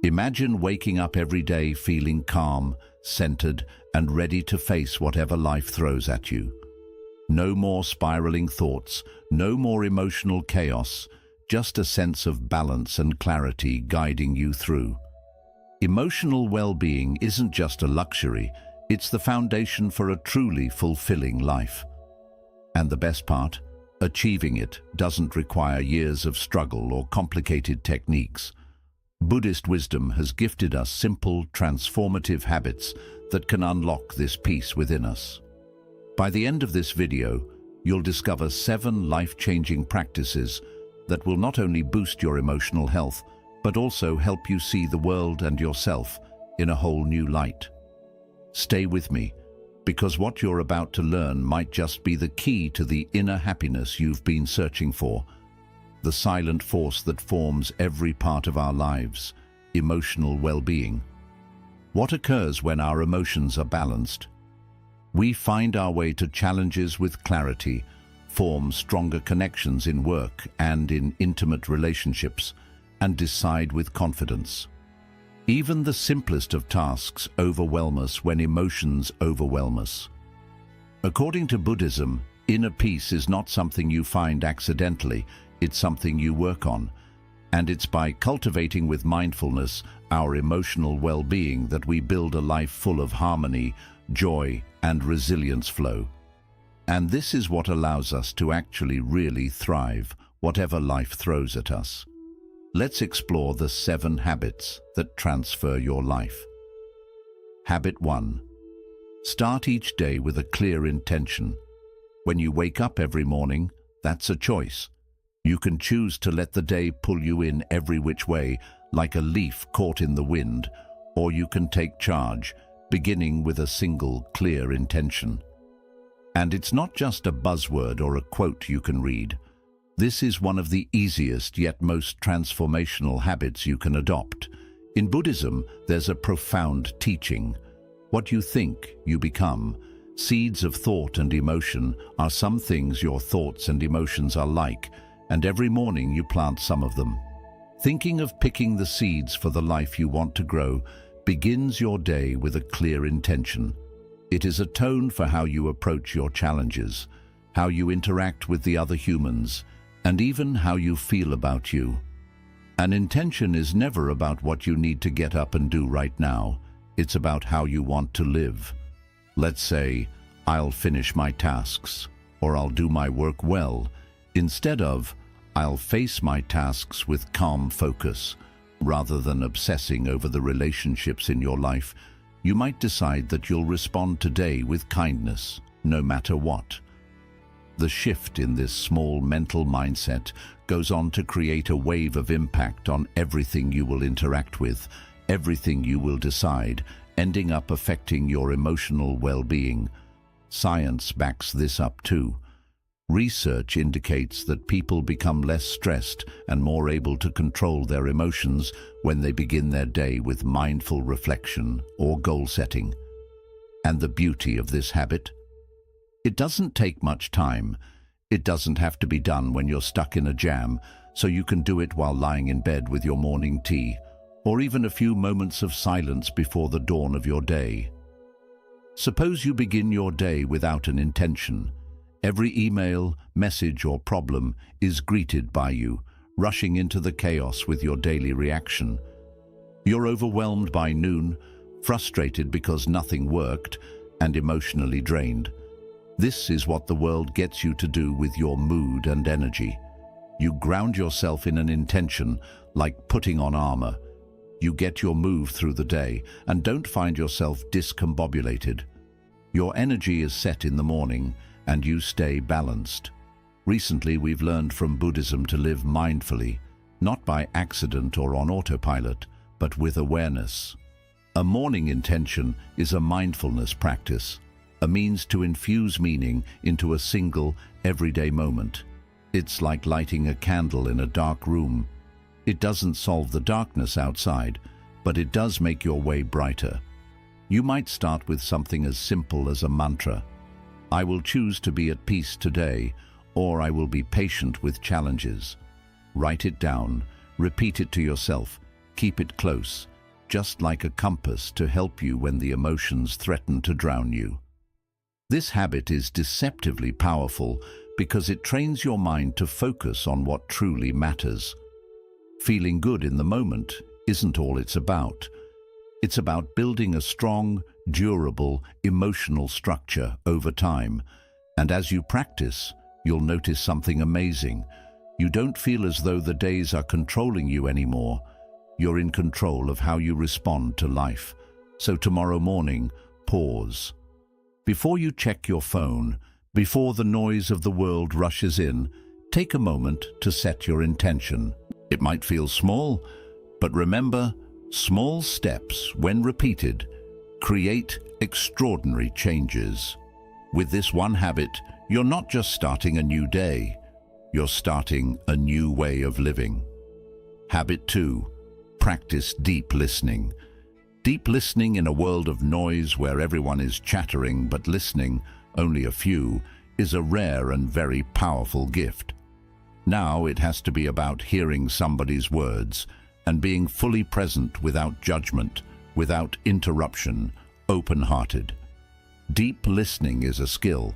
Imagine waking up every day feeling calm, centered, and ready to face whatever life throws at you. No more spiraling thoughts, no more emotional chaos, just a sense of balance and clarity guiding you through. Emotional well-being isn't just a luxury, it's the foundation for a truly fulfilling life. And the best part, achieving it doesn't require years of struggle or complicated techniques. Buddhist wisdom has gifted us simple, transformative habits that can unlock this peace within us. By the end of this video, you'll discover 7 life-changing practices that will not only boost your emotional health, but also help you see the world and yourself in a whole new light. Stay with me, because what you're about to learn might just be the key to the inner happiness you've been searching for, the silent force that forms every part of our lives, emotional well-being. What occurs when our emotions are balanced? We find our way to challenges with clarity, form stronger connections in work and in intimate relationships, and decide with confidence. Even the simplest of tasks overwhelm us when emotions overwhelm us. According to Buddhism, inner peace is not something you find accidentally, it's something you work on. And it's by cultivating with mindfulness our emotional well-being that we build a life full of harmony, joy, and resilience flow. And this is what allows us to actually really thrive, whatever life throws at us. Let's explore the 7 habits that transfer your life. Habit 1. Start each day with a clear intention. When you wake up every morning, that's a choice. You can choose to let the day pull you in every which way, like a leaf caught in the wind, or you can take charge, beginning with a single clear intention. And it's not just a buzzword or a quote you can read. This is one of the easiest yet most transformational habits you can adopt. In Buddhism, there's a profound teaching. What you think, you become. Seeds of thought and emotion are some things your thoughts and emotions are like, and every morning you plant some of them. Thinking of picking the seeds for the life you want to grow begins your day with a clear intention. It is a tone for how you approach your challenges, how you interact with the other humans, and even how you feel about you. An intention is never about what you need to get up and do right now. It's about how you want to live. Let's say, I'll finish my tasks, or I'll do my work well, instead of, I'll face my tasks with calm focus. Rather than obsessing over the relationships in your life, you might decide that you'll respond today with kindness, no matter what. The shift in this small mental mindset goes on to create a wave of impact on everything you will interact with, everything you will decide, ending up affecting your emotional well-being. Science backs this up too. Research indicates that people become less stressed and more able to control their emotions when they begin their day with mindful reflection or goal setting. And the beauty of this habit? It doesn't take much time. It doesn't have to be done when you're stuck in a jam, so you can do it while lying in bed with your morning tea, or even a few moments of silence before the dawn of your day. Suppose you begin your day without an intention. Every email, message, or problem is greeted by you, rushing into the chaos with your daily reaction. You're overwhelmed by noon, frustrated because nothing worked, and emotionally drained. This is what the world gets you to do with your mood and energy. You ground yourself in an intention, like putting on armor. You get your move through the day and don't find yourself discombobulated. Your energy is set in the morning, and you stay balanced. Recently, we've learned from Buddhism to live mindfully, not by accident or on autopilot, but with awareness. A morning intention is a mindfulness practice, a means to infuse meaning into a single, everyday moment. It's like lighting a candle in a dark room. It doesn't solve the darkness outside, but it does make your way brighter. You might start with something as simple as a mantra. I will choose to be at peace today, or I will be patient with challenges. Write it down, repeat it to yourself, keep it close, just like a compass to help you when the emotions threaten to drown you. This habit is deceptively powerful because it trains your mind to focus on what truly matters. Feeling good in the moment isn't all it's about. It's about building a strong, durable, emotional structure over time. And as you practice, you'll notice something amazing. You don't feel as though the days are controlling you anymore. You're in control of how you respond to life. So tomorrow morning, pause. Before you check your phone, before the noise of the world rushes in, take a moment to set your intention. It might feel small, but remember, small steps, when repeated, create extraordinary changes. With this one habit, you're not just starting a new day, you're starting a new way of living. Habit 2. Practice deep listening. Deep listening in a world of noise where everyone is chattering but listening, only a few, is a rare and very powerful gift. Now it has to be about hearing somebody's words and being fully present without judgment, without interruption, open-hearted. Deep listening is a skill,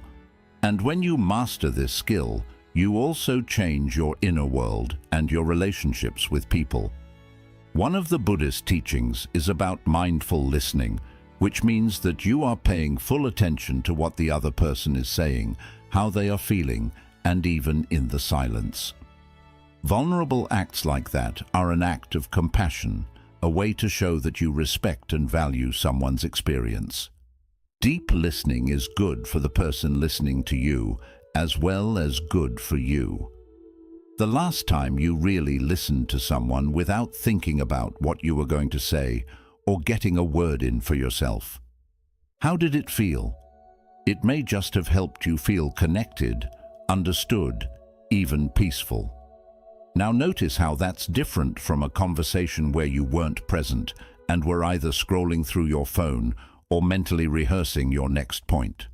and when you master this skill, you also change your inner world and your relationships with people. One of the Buddhist teachings is about mindful listening, which means that you are paying full attention to what the other person is saying, how they are feeling, and even in the silence. Vulnerable acts like that are an act of compassion, a way to show that you respect and value someone's experience. Deep listening is good for the person listening to you, as well as good for you. The last time you really listened to someone without thinking about what you were going to say or getting a word in for yourself? How did it feel? It may just have helped you feel connected, understood, even peaceful. Now notice how that's different from a conversation where you weren't present and were either scrolling through your phone or mentally rehearsing your next point.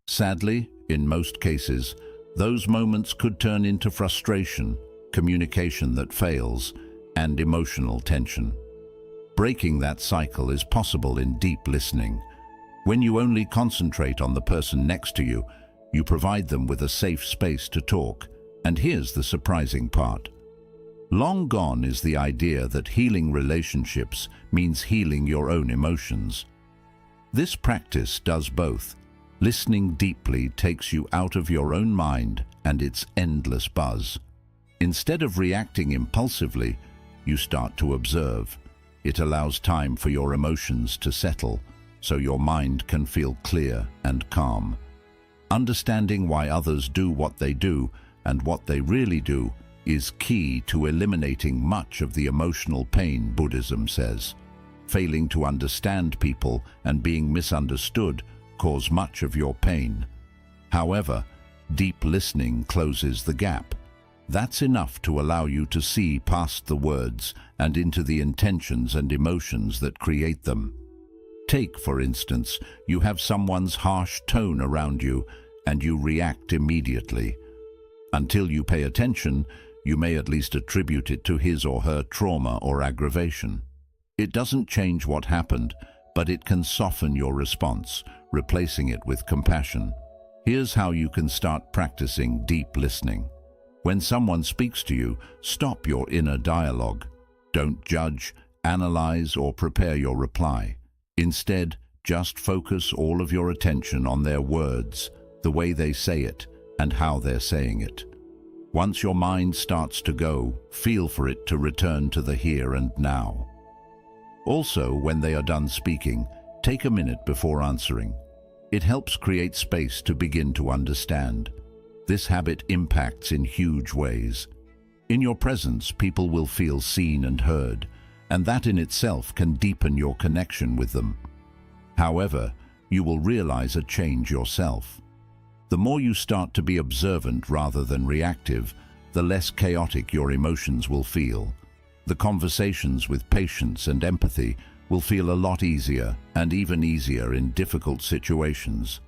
Sadly, in most cases, those moments could turn into frustration, communication that fails, and emotional tension. Breaking that cycle is possible in deep listening. When you only concentrate on the person next to you, you provide them with a safe space to talk. And here's the surprising part. Long gone is the idea that healing relationships means healing your own emotions. This practice does both. Listening deeply takes you out of your own mind and its endless buzz. Instead of reacting impulsively, you start to observe. It allows time for your emotions to settle, so your mind can feel clear and calm. Understanding why others do what they do and what they really do is key to eliminating much of the emotional pain, Buddhism says. Failing to understand people and being misunderstood cause much of your pain. However, deep listening closes the gap. That's enough to allow you to see past the words and into the intentions and emotions that create them. Take, for instance, you have someone's harsh tone around you and you react immediately. Until you pay attention, you may at least attribute it to his or her trauma or aggravation. It doesn't change what happened, but it can soften your response, replacing it with compassion. Here's how you can start practicing deep listening. When someone speaks to you, stop your inner dialogue. Don't judge, analyze, or prepare your reply. Instead, just focus all of your attention on their words, the way they say it, and how they're saying it. Once your mind starts to go, feel for it to return to the here and now. Also, when they are done speaking, take a minute before answering. It helps create space to begin to understand. This habit impacts in huge ways. In your presence, people will feel seen and heard, and that in itself can deepen your connection with them. However, you will realize a change yourself. The more you start to be observant rather than reactive, the less chaotic your emotions will feel. The conversations with patience and empathy will feel a lot easier and even easier in difficult situations.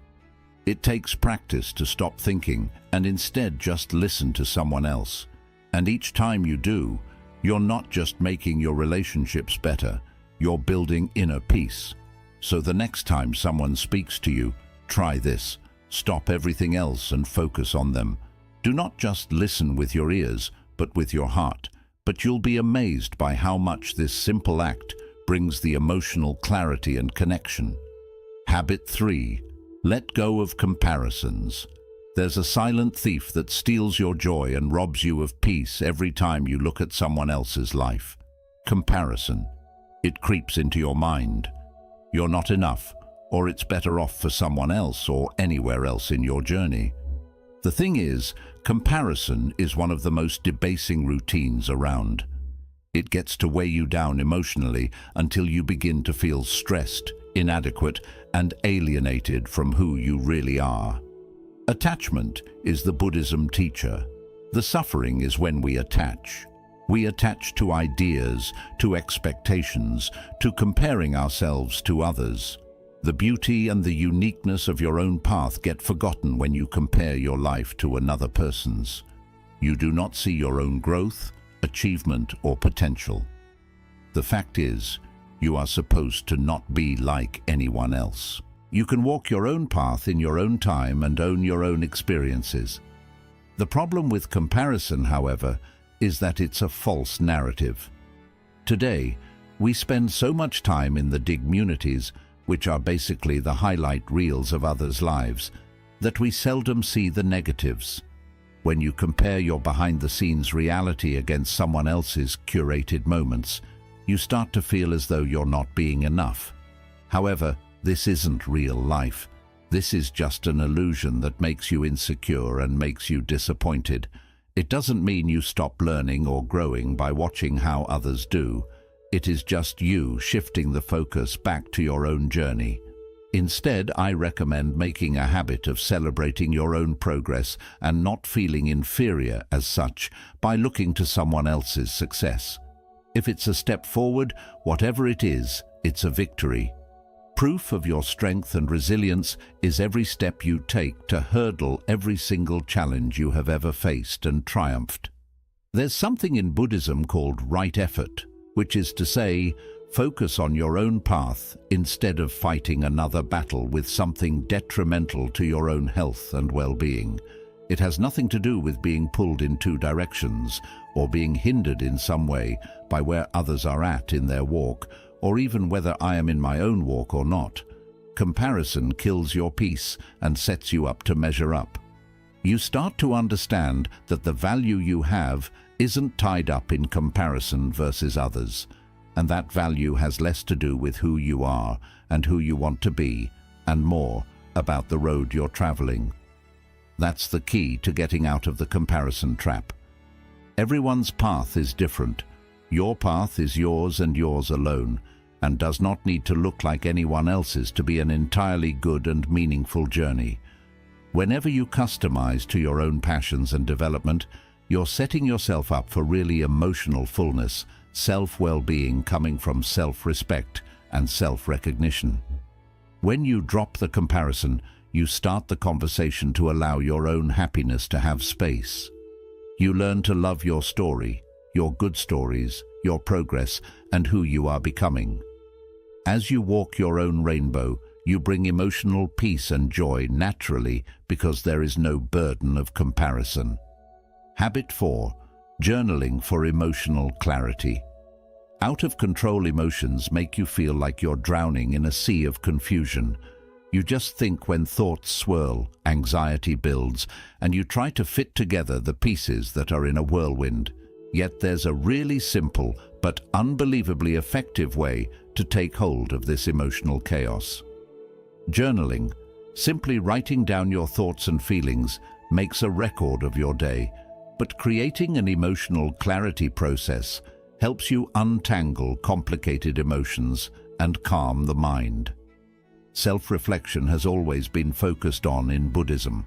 It takes practice to stop thinking and instead just listen to someone else. And each time you do, you're not just making your relationships better, you're building inner peace. So the next time someone speaks to you, try this. Stop everything else and focus on them. Do not just listen with your ears, but with your heart. But you'll be amazed by how much this simple act brings the emotional clarity and connection. Habit 3. Let go of comparisons. There's a silent thief that steals your joy and robs you of peace every time you look at someone else's life. Comparison. It creeps into your mind. You're not enough, or it's better off for someone else or anywhere else in your journey. The thing is, comparison is one of the most debasing routines around. It gets to weigh you down emotionally until you begin to feel stressed, inadequate, and alienated from who you really are. Attachment is the Buddhism teacher. The suffering is when we attach. We attach to ideas, to expectations, to comparing ourselves to others. The beauty and the uniqueness of your own path get forgotten when you compare your life to another person's. You do not see your own growth, achievement, or potential. The fact is, you are supposed to not be like anyone else. You can walk your own path in your own time and own your own experiences. The problem with comparison, however, is that it's a false narrative. Today, we spend so much time in the digmunities, which are basically the highlight reels of others' lives, that we seldom see the negatives. When you compare your behind-the-scenes reality against someone else's curated moments, you start to feel as though you're not being enough. However, this isn't real life. This is just an illusion that makes you insecure and makes you disappointed. It doesn't mean you stop learning or growing by watching how others do. It is just you shifting the focus back to your own journey. Instead, I recommend making a habit of celebrating your own progress and not feeling inferior as such by looking to someone else's success. If it's a step forward, whatever it is, it's a victory. Proof of your strength and resilience is every step you take to hurdle every single challenge you have ever faced and triumphed. There's something in Buddhism called right effort, which is to say, focus on your own path instead of fighting another battle with something detrimental to your own health and well-being. It has nothing to do with being pulled in two directions or being hindered in some way by where others are at in their walk, or even whether I am in my own walk or not. Comparison kills your peace and sets you up to measure up. You start to understand that the value you have isn't tied up in comparison versus others, and that value has less to do with who you are and who you want to be, and more about the road you're traveling. That's the key to getting out of the comparison trap. Everyone's path is different. Your path is yours and yours alone, and does not need to look like anyone else's to be an entirely good and meaningful journey. Whenever you customize to your own passions and development, you're setting yourself up for really emotional fullness, self-well-being coming from self-respect and self-recognition. When you drop the comparison, you start the conversation to allow your own happiness to have space. You learn to love your story, your good stories, your progress, and who you are becoming. As you walk your own rainbow, you bring emotional peace and joy naturally because there is no burden of comparison. Habit 4. Journaling for emotional clarity. Out-of-control emotions make you feel like you're drowning in a sea of confusion. You just think when thoughts swirl, anxiety builds, and you try to fit together the pieces that are in a whirlwind. Yet there's a really simple but unbelievably effective way to take hold of this emotional chaos. Journaling, simply writing down your thoughts and feelings, makes a record of your day, but creating an emotional clarity process helps you untangle complicated emotions and calm the mind. Self-reflection has always been focused on in Buddhism.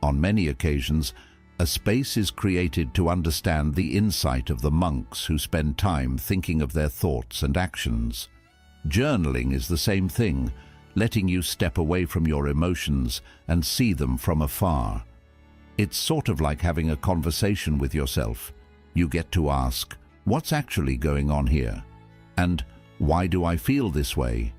On many occasions, a space is created to understand the insight of the monks who spend time thinking of their thoughts and actions. Journaling is the same thing, letting you step away from your emotions and see them from afar. It's sort of like having a conversation with yourself. You get to ask, what's actually going on here? And Why do I feel this way?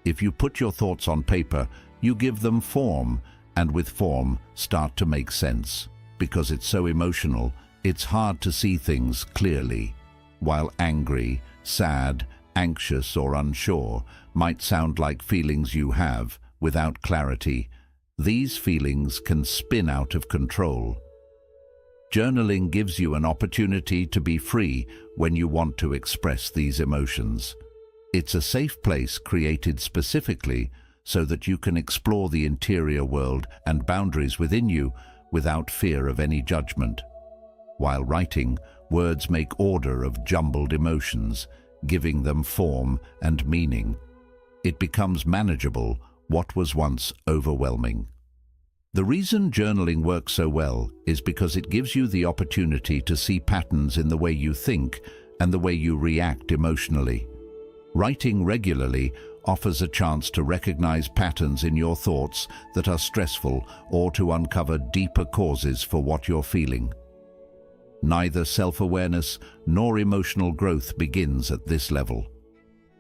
If you put your thoughts on paper, you give them form, and with form start to make sense. Because it's so emotional, it's hard to see things clearly. While angry, sad, anxious or unsure might sound like feelings you have without clarity, these feelings can spin out of control. Journaling gives you an opportunity to be free when you want to express these emotions. It's a safe place created specifically so that you can explore the interior world and boundaries within you without fear of any judgment. While writing, words make order of jumbled emotions, giving them form and meaning. It becomes manageable what was once overwhelming. The reason journaling works so well is because it gives you the opportunity to see patterns in the way you think and the way you react emotionally. Writing regularly offers a chance to recognize patterns in your thoughts that are stressful or to uncover deeper causes for what you're feeling. Neither self-awareness nor emotional growth begins at this level.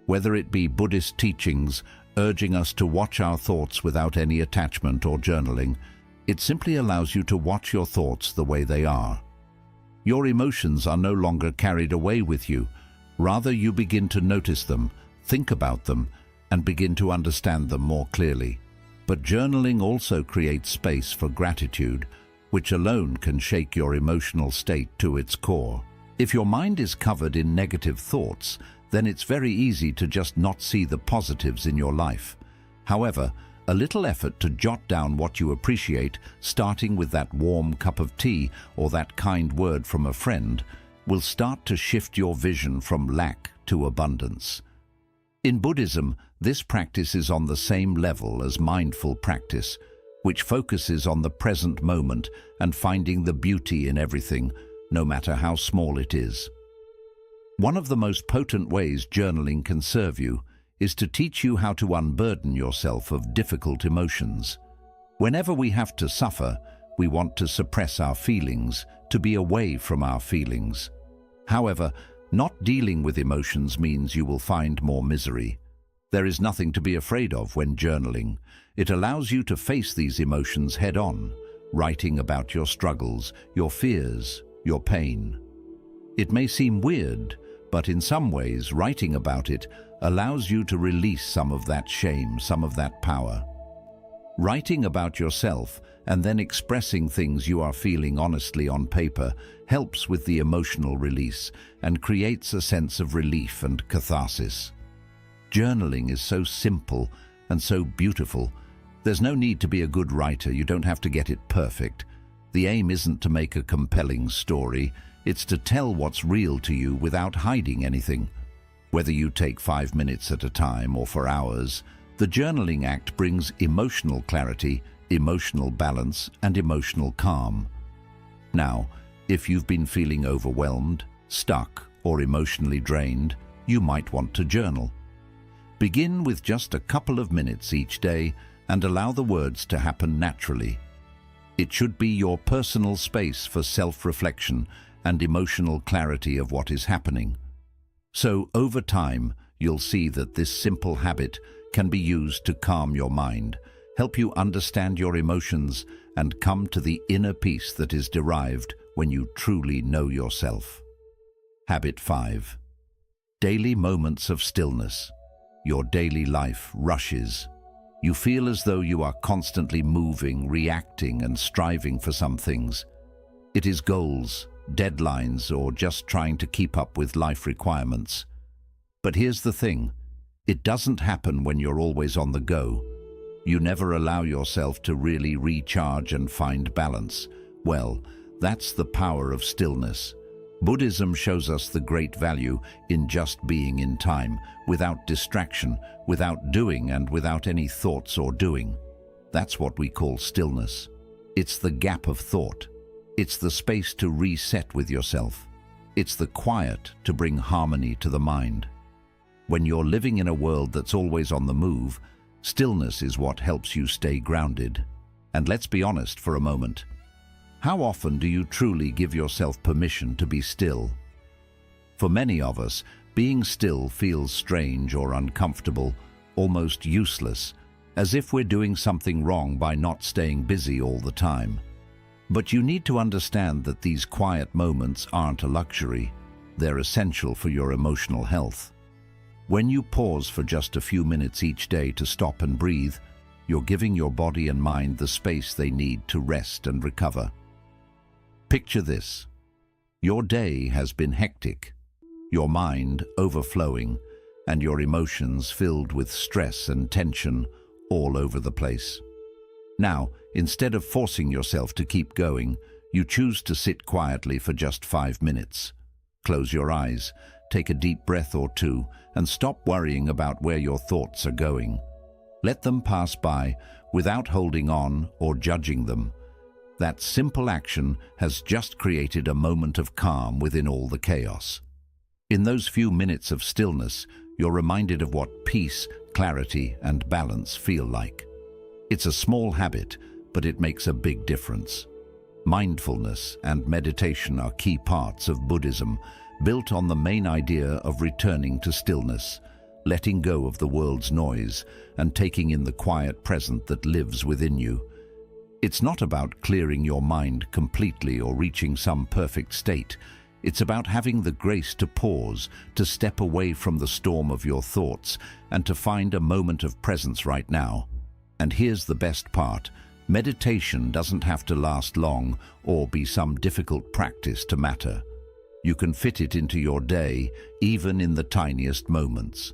Whether it be Buddhist teachings urging us to watch our thoughts without any attachment or journaling, it simply allows you to watch your thoughts the way they are. Your emotions are no longer carried away with you. Rather, you begin to notice them, think about them, and begin to understand them more clearly. But journaling also creates space for gratitude, which alone can shake your emotional state to its core. If your mind is covered in negative thoughts, then it's very easy to just not see the positives in your life. However, a little effort to jot down what you appreciate, starting with that warm cup of tea or that kind word from a friend, will start to shift your vision from lack to abundance. In Buddhism, this practice is on the same level as mindful practice, which focuses on the present moment and finding the beauty in everything, no matter how small it is. One of the most potent ways journaling can serve you is to teach you how to unburden yourself of difficult emotions. Whenever we have to suffer, we want to suppress our feelings, to be away from our feelings. However, not dealing with emotions means you will find more misery. There is nothing to be afraid of when journaling. It allows you to face these emotions head-on, writing about your struggles, your fears, your pain. It may seem weird, but in some ways, writing about it allows you to release some of that shame, some of that power. Writing about yourself and then expressing things you are feeling honestly on paper helps with the emotional release and creates a sense of relief and catharsis. Journaling is so simple and so beautiful. There's no need to be a good writer. You don't have to get it perfect. The aim isn't to make a compelling story. It's to tell what's real to you without hiding anything. Whether you take 5 minutes at a time or for hours, the journaling act brings emotional clarity, emotional balance, and emotional calm. Now, if you've been feeling overwhelmed, stuck, or emotionally drained, you might want to journal. Begin with just a couple of minutes each day and allow the words to happen naturally. It should be your personal space for self-reflection and emotional clarity of what is happening. So, over time, you'll see that this simple habit can be used to calm your mind, help you understand your emotions, and come to the inner peace that is derived when you truly know yourself. Habit 5. Daily moments of stillness. Your daily life rushes. You feel as though you are constantly moving, reacting, and striving for some things. It is goals, deadlines, or just trying to keep up with life requirements. But here's the thing. It doesn't happen when you're always on the go. You never allow yourself to really recharge and find balance. Well, that's the power of stillness. Buddhism shows us the great value in just being in time, without distraction, without doing, and without any thoughts or doing. That's what we call stillness. It's the gap of thought. It's the space to reset with yourself. It's the quiet to bring harmony to the mind. When you're living in a world that's always on the move, stillness is what helps you stay grounded. And let's be honest for a moment. How often do you truly give yourself permission to be still? For many of us, being still feels strange or uncomfortable, almost useless, as if we're doing something wrong by not staying busy all the time. But you need to understand that these quiet moments aren't a luxury. They're essential for your emotional health. When you pause for just a few minutes each day to stop and breathe, you're giving your body and mind the space they need to rest and recover. Picture this. Your day has been hectic, your mind overflowing, and your emotions filled with stress and tension all over the place. Now, instead of forcing yourself to keep going, you choose to sit quietly for just 5 minutes. Close your eyes, take a deep breath or two, and stop worrying about where your thoughts are going. Let them pass by without holding on or judging them. That simple action has just created a moment of calm within all the chaos. In those few minutes of stillness, you're reminded of what peace, clarity, and balance feel like. It's a small habit, but it makes a big difference. Mindfulness and meditation are key parts of Buddhism, built on the main idea of returning to stillness, letting go of the world's noise, and taking in the quiet present that lives within you. It's not about clearing your mind completely or reaching some perfect state. It's about having the grace to pause, to step away from the storm of your thoughts, and to find a moment of presence right now. And here's the best part. Meditation doesn't have to last long or be some difficult practice to matter. You can fit it into your day, even in the tiniest moments.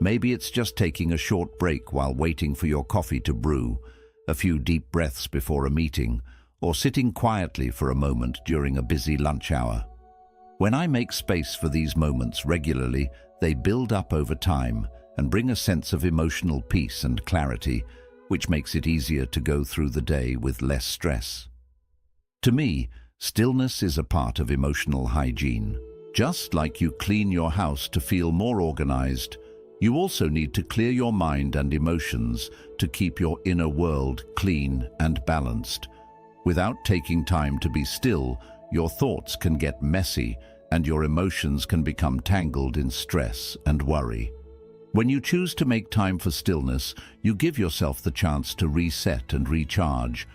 Maybe it's just taking a short break while waiting for your coffee to brew, a few deep breaths before a meeting, or sitting quietly for a moment during a busy lunch hour. When I make space for these moments regularly, they build up over time and bring a sense of emotional peace and clarity, which makes it easier to go through the day with less stress. To me, stillness is a part of emotional hygiene. Just like you clean your house to feel more organized, you also need to clear your mind and emotions to keep your inner world clean and balanced. Without taking time to be still, your thoughts can get messy and your emotions can become tangled in stress and worry. When you choose to make time for stillness, you give yourself the chance to reset and recharge.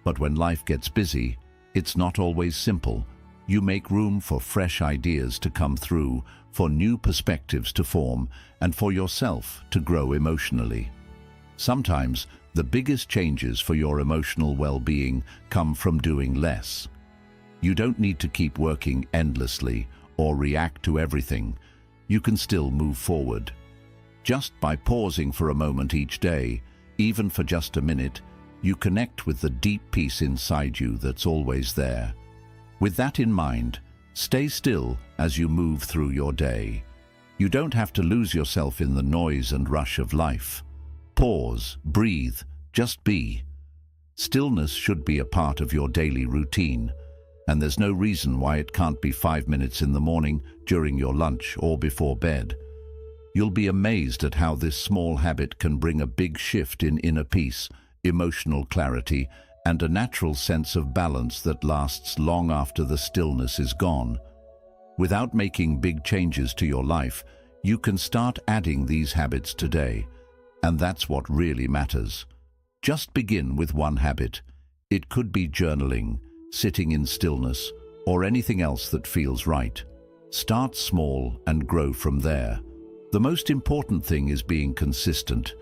But when life gets busy, it's not always simple. You make room for fresh ideas to come through, for new perspectives to form, and for yourself to grow emotionally. Sometimes, the biggest changes for your emotional well-being come from doing less. You don't need to keep working endlessly or react to everything. You can still move forward. Just by pausing for a moment each day, even for just a minute, you connect with the deep peace inside you that's always there. With that in mind, stay still as you move through your day. You don't have to lose yourself in the noise and rush of life. Pause, breathe, just be. Stillness should be a part of your daily routine, and there's no reason why it can't be 5 minutes in the morning, during your lunch, or before bed. You'll be amazed at how this small habit can bring a big shift in inner peace, emotional clarity, and a natural sense of balance that lasts long after the stillness is gone. Without making big changes to your life, you can start adding these habits today, and that's what really matters. Just begin with one habit. It could be journaling, sitting in stillness, or anything else that feels right. Start small and grow from there. The most important thing is being consistent.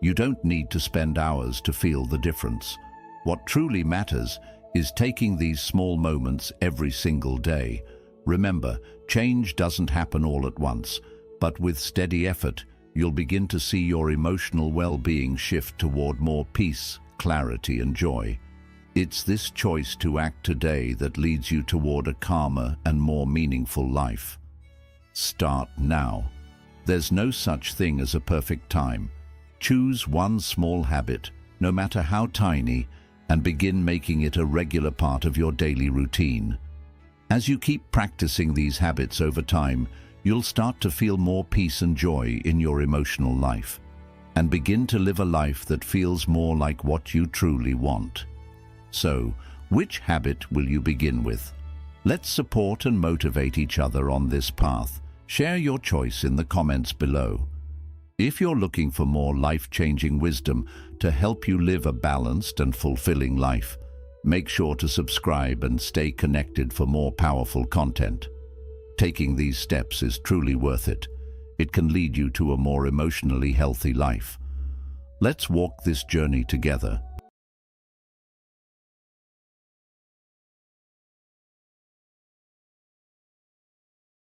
You don't need to spend hours to feel the difference. What truly matters is taking these small moments every single day. Remember, change doesn't happen all at once, but with steady effort, you'll begin to see your emotional well-being shift toward more peace, clarity, and joy. It's this choice to act today that leads you toward a calmer and more meaningful life. Start now. There's no such thing as a perfect time. Choose one small habit, no matter how tiny, and begin making it a regular part of your daily routine. As you keep practicing these habits over time, you'll start to feel more peace and joy in your emotional life, and begin to live a life that feels more like what you truly want. So, which habit will you begin with? Let's support and motivate each other on this path, Share your choice in the comments below. If you're looking for more life-changing wisdom to help you live a balanced and fulfilling life, make sure to subscribe and stay connected for more powerful content. Taking these steps is truly worth it. It can lead you to a more emotionally healthy life. Let's walk this journey together.